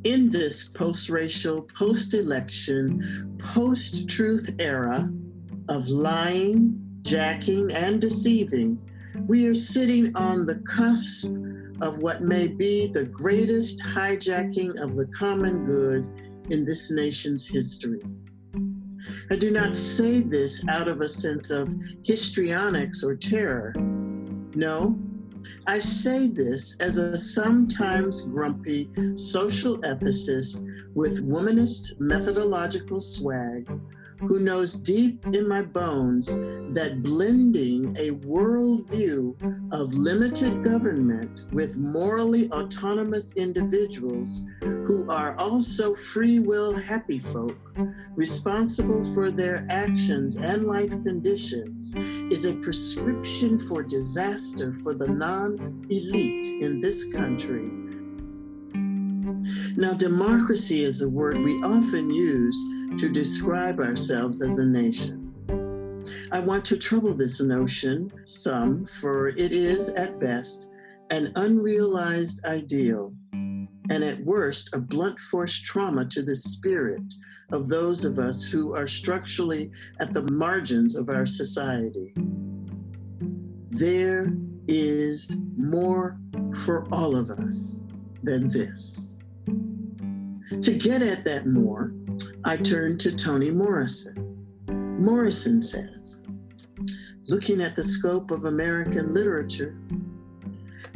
In this post-racial, post-election, post-truth era of lying, jacking, and deceiving, we are sitting on the cusp of what may be the greatest hijacking of the common good in this nation's history. I do not say this out of a sense of histrionics or terror. No, I say this as a sometimes grumpy social ethicist with womanist methodological swag who knows deep in my bones that blending a worldview of limited government with morally autonomous individuals who are also free will happy folk, responsible for their actions and life conditions, is a prescription for disaster for the non-elite in this country. Now, democracy is a word we often use to describe ourselves as a nation. I want to trouble this notion some, for it is, at best, an unrealized ideal, and at worst, a blunt force trauma to the spirit of those of us who are structurally at the margins of our society. There is more for all of us than this. To get at that more, I turn to Toni Morrison. Morrison says, looking at the scope of American literature,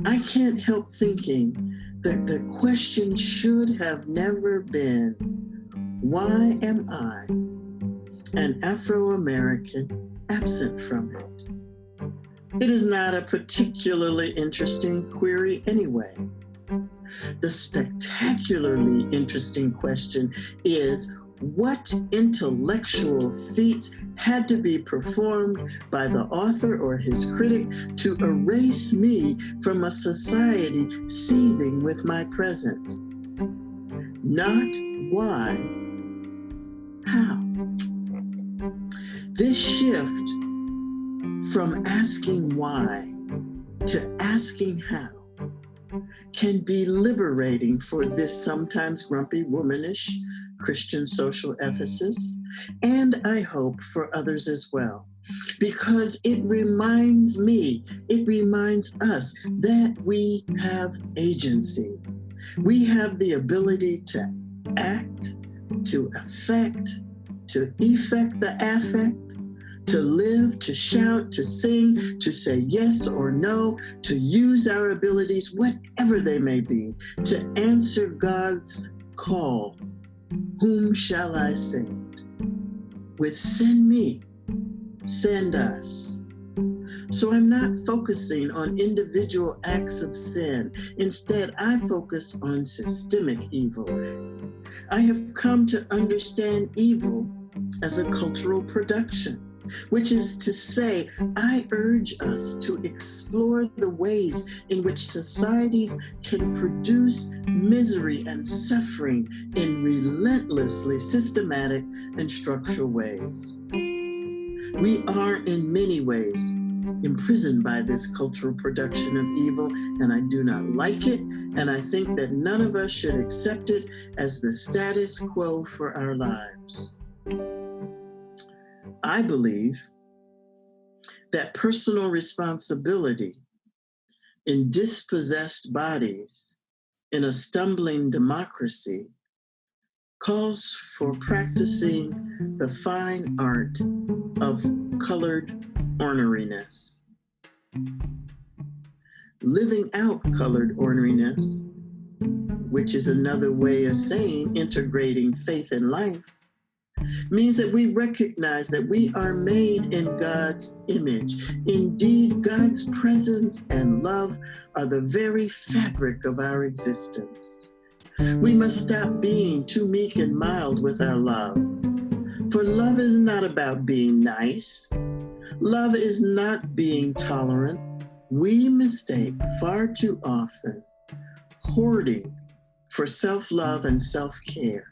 I can't help thinking that the question should have never been, why am I, an Afro-American, absent from it? It is not a particularly interesting query anyway. The spectacularly interesting question is, what intellectual feats had to be performed by the author or his critic to erase me from a society seething with my presence? Not why, how? This shift from asking why to asking how can be liberating for this sometimes grumpy, womanish Christian social ethicist, and I hope for others as well, because it reminds me, it reminds us that we have agency. We have the ability to act, to affect, to effect the affect, to live, to shout, to sing, to say yes or no, to use our abilities, whatever they may be, to answer God's call. Whom shall I send? With send me, send us. So I'm not focusing on individual acts of sin. Instead, I focus on systemic evil. I have come to understand evil as a cultural production, which is to say, I urge us to explore the ways in which societies can produce misery and suffering in relentlessly systematic and structural ways. We are in many ways imprisoned by this cultural production of evil, and I do not like it, and I think that none of us should accept it as the status quo for our lives. I believe that personal responsibility in dispossessed bodies in a stumbling democracy calls for practicing the fine art of colored orneriness. Living out colored orneriness, which is another way of saying integrating faith and life, means that we recognize that we are made in God's image. Indeed, God's presence and love are the very fabric of our existence. We must stop being too meek and mild with our love. For love is not about being nice. Love is not being tolerant. We mistake far too often hoarding for self-love and self-care.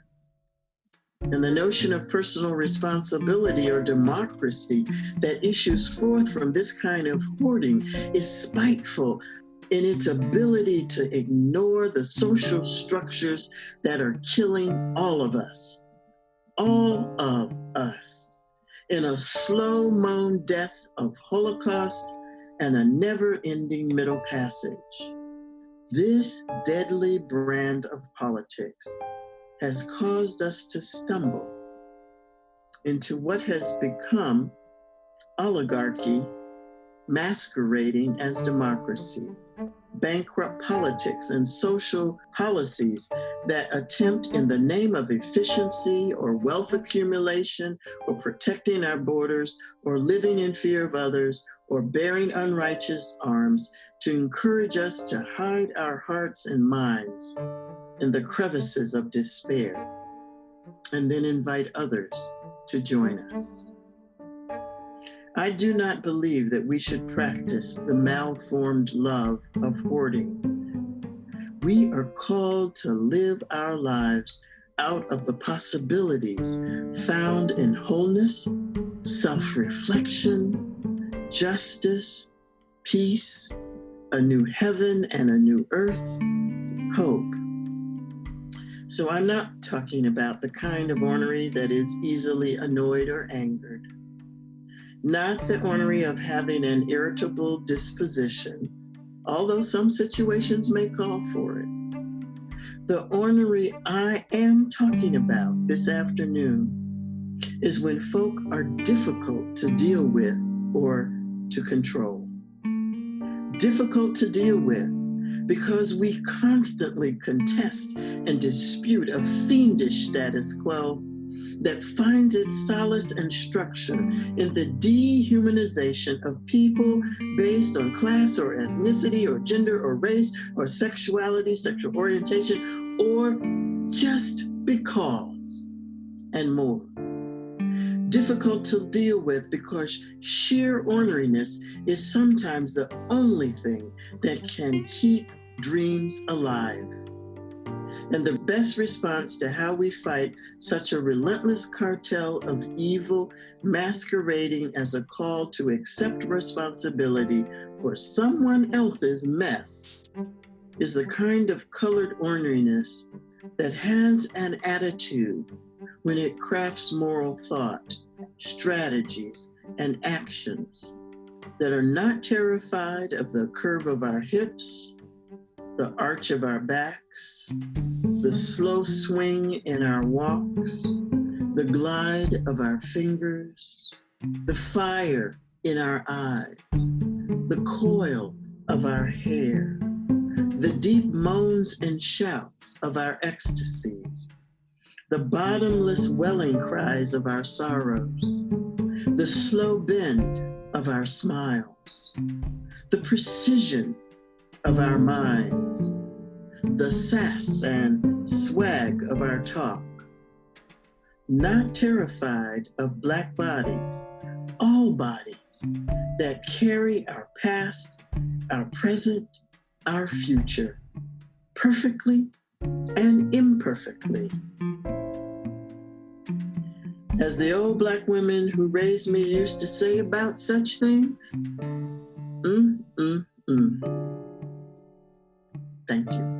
And the notion of personal responsibility or democracy that issues forth from this kind of hoarding is spiteful, in its ability to ignore the social structures that are killing all of us, in a slow-moan death of Holocaust and a never-ending middle passage. This deadly brand of politics has caused us to stumble into what has become oligarchy masquerading as democracy, bankrupt politics and social policies that attempt in the name of efficiency or wealth accumulation or protecting our borders or living in fear of others or bearing unrighteous arms to encourage us to hide our hearts and minds in the crevices of despair and then invite others to join us. I do not believe that we should practice the malformed love of hoarding. We are called to live our lives out of the possibilities found in wholeness, self-reflection, justice, peace, a new heaven and a new earth, hope. So I'm not talking about the kind of ornery that is easily annoyed or angered. Not the ornery of having an irritable disposition, although some situations may call for it. The ornery I am talking about this afternoon is when folk are difficult to deal with or to control. Difficult to deal with because we constantly contest and dispute a fiendish status quo that finds its solace and structure in the dehumanization of people based on class or ethnicity or gender or race or sexuality, sexual orientation, or just because, and more. Difficult to deal with because sheer orneriness is sometimes the only thing that can keep dreams alive. And the best response to how we fight such a relentless cartel of evil masquerading as a call to accept responsibility for someone else's mess is the kind of colored orneriness that has an attitude when it crafts moral thought, strategies, and actions that are not terrified of the curve of our hips, the arch of our backs, the slow swing in our walks, the glide of our fingers, the fire in our eyes, the coil of our hair, the deep moans and shouts of our ecstasies, the bottomless welling cries of our sorrows, the slow bend of our smiles, the precision of our minds, the sass and swag of our talk. Not terrified of Black bodies, all bodies that carry our past, our present, our future, perfectly and imperfectly. As the old Black women who raised me used to say about such things, Thank you.